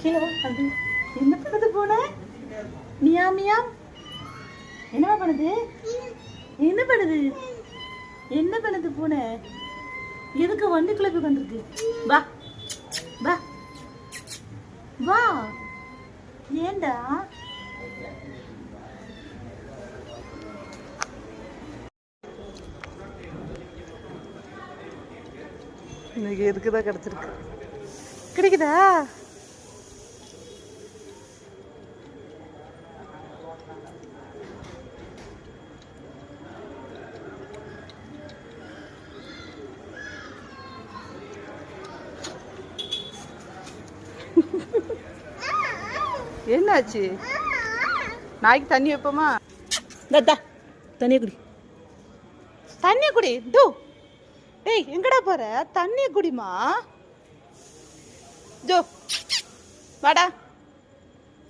கீழே அது என்ன பண்ணுது பூனை? மியா மியா. என்ன பண்ணுது? என்ன பண்ணுது? என்ன பண்ணுது பூனை? எதுக்கு வண்டிக்குள்ள போய் வந்திருக்கு? வா வா வா. ஏண்டா? இன்னைக்கு எதுக்குதான் கிடைச்சிருக்கு? கிடைக்குதா? என்னாச்சு? நாய்க்கு தண்ணி வைப்போமா? தத்தா தண்ணியை குடி, தண்ணியை குடி. தூ ஏய், எங்கடா போற? தண்ணியை குடிமா. ஜோ வாடா,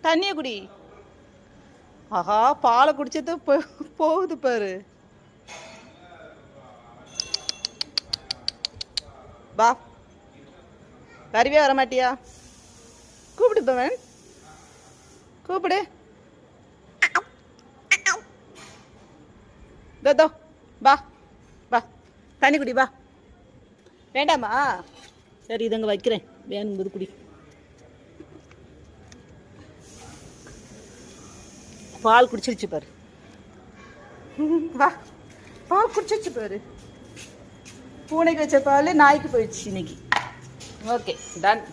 தண்ணியை குடி. ஆஹா, பாலை குடிச்சது போகுது பாரு. வா, வருவியா வரமாட்டியா? கூப்பிடு பவன், கூப்பிடு. தோ வா வா, தண்ணி குடி வா. வேண்டாமா? சரி, இதங்க வைக்கிறேன், வேணும்போது குடி. பால் குடிச்சிருச்சு பாரு. வா, பால் குடிச்சிருச்சு பாரு. பூனைக்கு வச்ச பால் நாய்க்கு போயிடுச்சு இன்னைக்கு. Okay, ton.